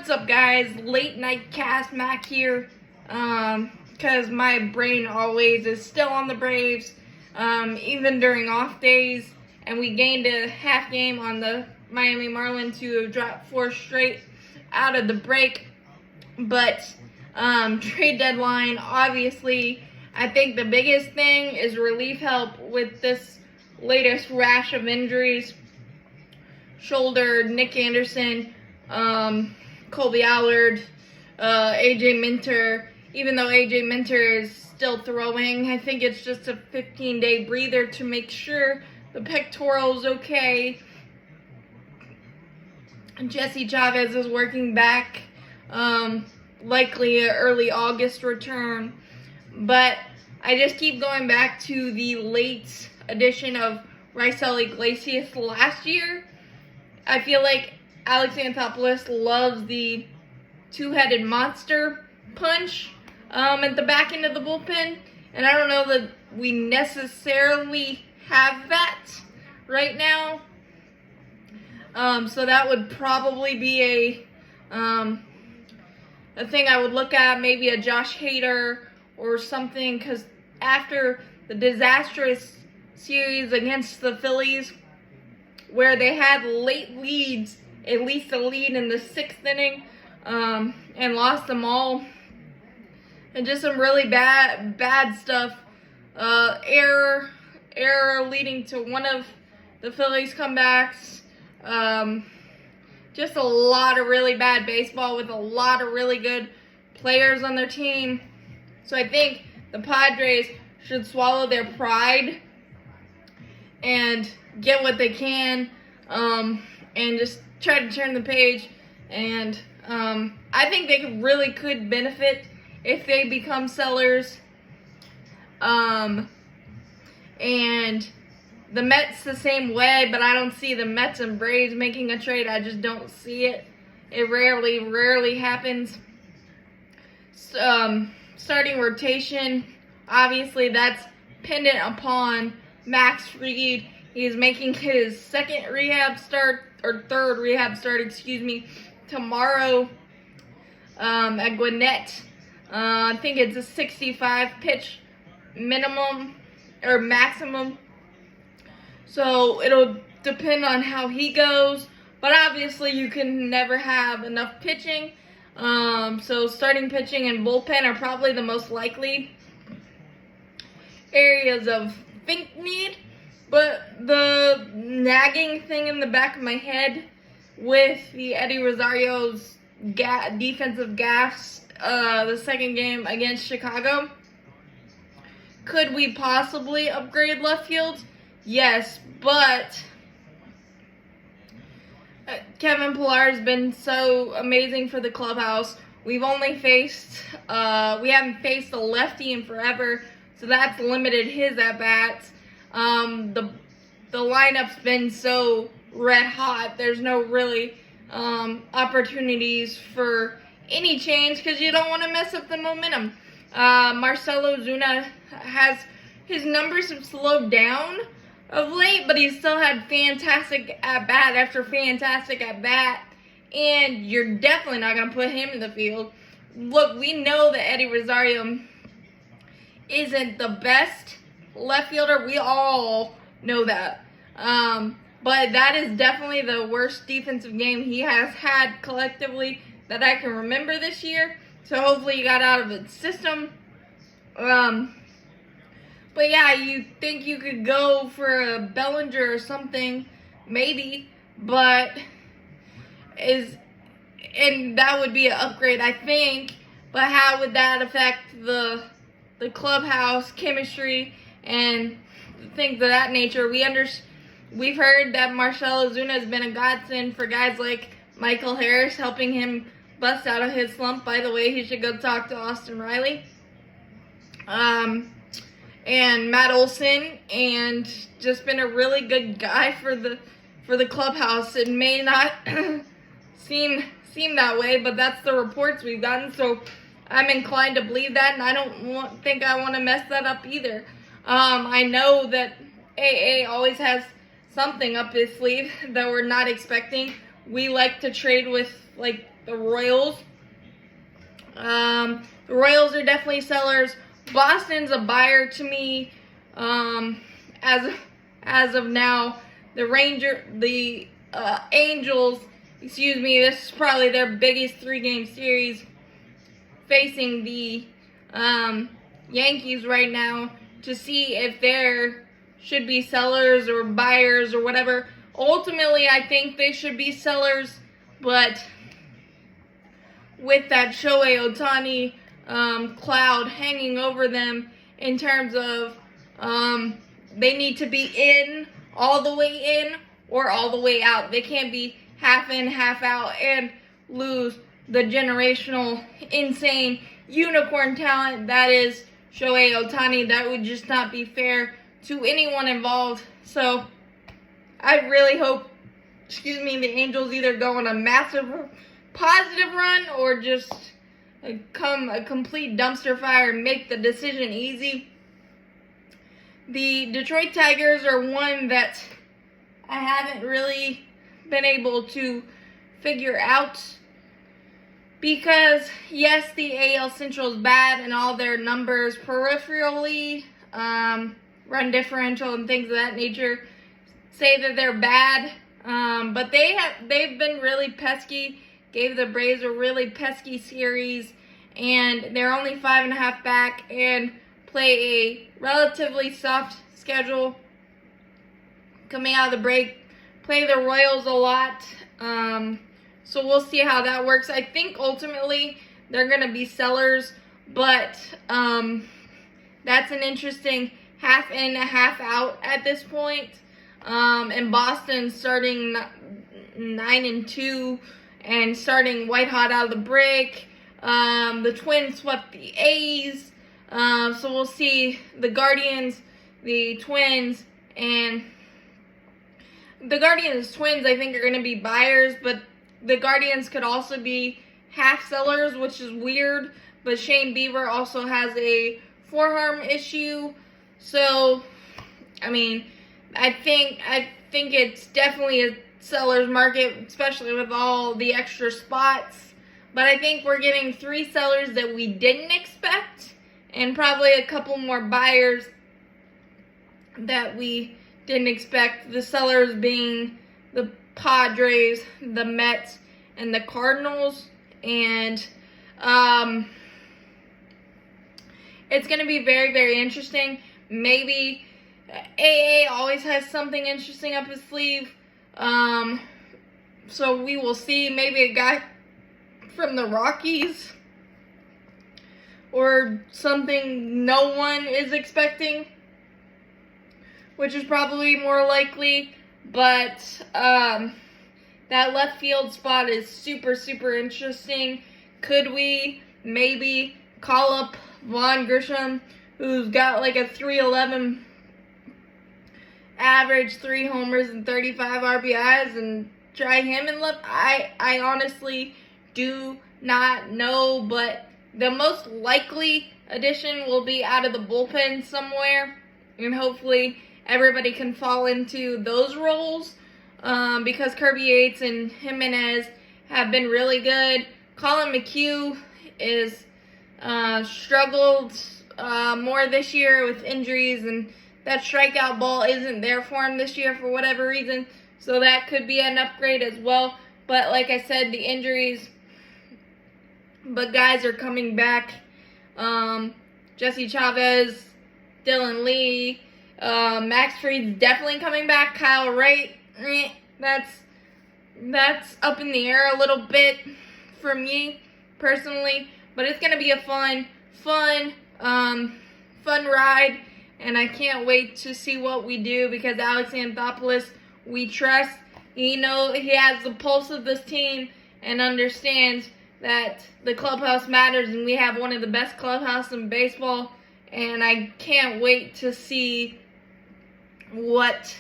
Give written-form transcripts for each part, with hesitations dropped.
What's up, guys? Late night cast, Mac here. Because my brain always is still on the Braves, even during off days. And we gained a half game on the Miami Marlins to drop 4 straight out of the break. But trade deadline, obviously, I think the biggest thing is relief help with this latest rash of injuries. Shoulder, Nick Anderson, Colby Allard, AJ Minter. Even though AJ Minter is still throwing, I think it's just a 15-day breather to make sure the pectoral's okay. Jesse Chavez is working back, likely an early August return. But I just keep going back to the late edition of Raisel Iglesias last year. I feel like Alex Anthopoulos loves the two-headed monster punch at the back end of the bullpen. And I don't know that we necessarily have that right now. So that would probably be a thing I would look at, maybe a Josh Hader or something, because after the disastrous series against the Phillies, where they had late leads, at least a lead in the 6th inning, and lost them all, and just some really bad stuff. Error leading to one of the Phillies' comebacks. Just a lot of really bad baseball with a lot of really good players on their team. So I think the Padres should swallow their pride and get what they can, and just try to turn the page. And I think they could benefit if they become sellers. And the Mets the same way, but I don't see the Mets and Braves making a trade. I just don't see it. It rarely happens. Starting rotation, obviously that's pendant upon Max Fried. He's making his third rehab start, tomorrow at Gwinnett. I think it's a 65 pitch minimum or maximum. So it'll depend on how he goes, but obviously you can never have enough pitching. So starting pitching and bullpen are probably the most likely areas of need. But the nagging thing in the back of my head with the Eddie Rosario's defensive gaffes, the second game against Chicago, could we possibly upgrade left field? Yes, but Kevin Pillar has been so amazing for the clubhouse. We haven't faced a lefty in forever, so that's limited his at-bats. The lineup's been so red hot, there's no really opportunities for any change because you don't want to mess up the momentum. Marcell Ozuna his numbers have slowed down of late, but he's still had fantastic at-bat after fantastic at-bat, and you're definitely not going to put him in the field. Look, we know that Eddie Rosario isn't the best left fielder. We all know that. But that is definitely the worst defensive game he has had collectively that I can remember this year. So hopefully he got out of its system. But yeah, you think you could go for a Bellinger or something, maybe, and that would be an upgrade, I think. But how would that affect the clubhouse chemistry and things of that nature? We've heard that Marcell Ozuna has been a godsend for guys like Michael Harris, helping him bust out of his slump. By the way, he should go talk to Austin Riley. And Matt Olson, and just been a really good guy for the clubhouse. It may not seem that way, but that's the reports we've gotten, so I'm inclined to believe that, and I don't think I want to mess that up either. I know that AA always has something up his sleeve that we're not expecting. We like to trade with like the Royals. The Royals are definitely sellers. Boston's a buyer to me. As of now, the Angels, this is probably their biggest 3-game series, facing the Yankees right now, to see if there should be sellers or buyers or whatever. Ultimately, I think they should be sellers, but with that Shohei Ohtani cloud hanging over them in terms of they need to be in, all the way in, or all the way out. They can't be half in, half out, and lose the generational, insane, unicorn talent that is Shohei Ohtani. That would just not be fair to anyone involved. So I really hope, the Angels either go on a massive positive run or just come a complete dumpster fire and make the decision easy. The Detroit Tigers are one that I haven't really been able to figure out, because yes, the AL Central is bad and all their numbers peripherally, run differential and things of that nature, say that they're bad, but they've been really pesky. Gave the Braves a really pesky series, and they're only 5.5 back and play a relatively soft schedule coming out of the break. Play the Royals a lot, so we'll see how that works. I think ultimately they're going to be sellers, but that's an interesting half in, half out at this point. And Boston starting 9-2 and starting white hot out of the break. The Twins swept the A's. So we'll see the Guardians, the Twins, and the Twins I think are going to be buyers, but the Guardians could also be half sellers, which is weird. But Shane Bieber also has a forearm issue. So, I think it's definitely a seller's market, especially with all the extra spots. But I think we're getting 3 sellers that we didn't expect, and probably a couple more buyers that we didn't expect. The sellers being the Padres, the Mets, and the Cardinals. And it's going to be very, very interesting. Maybe AA always has something interesting up his sleeve. So we will see. Maybe a guy from the Rockies or something no one is expecting, which is probably more likely. But that left field spot is super, super interesting. Could we maybe call up Vaughn Grisham, who's got like a 311 average, 3 homers and 35 RBIs, and try him in left? I honestly do not know, but the most likely addition will be out of the bullpen somewhere, and hopefully everybody can fall into those roles, because Kirby Yates and Jimenez have been really good. Colin McHugh is struggled more this year with injuries, and that strikeout ball isn't there for him this year for whatever reason, so that could be an upgrade as well. But like I said, the injuries, but guys are coming back. Jesse Chavez, Dylan Lee, Max Fried's definitely coming back. Kyle Wright, that's up in the air a little bit for me personally, but it's gonna be a fun ride, and I can't wait to see what we do, because Alex Anthopoulos, we trust. He has the pulse of this team and understands that the clubhouse matters, and we have one of the best clubhouses in baseball, and I can't wait to see what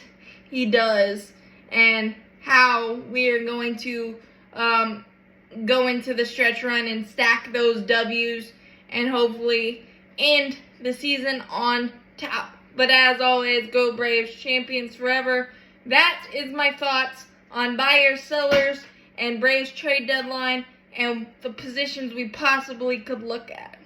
he does and how we are going to go into the stretch run and stack those W's and hopefully end the season on top. But as always, go Braves, champions forever. That is my thoughts on buyers, sellers, and Braves trade deadline. and the positions we possibly could look at.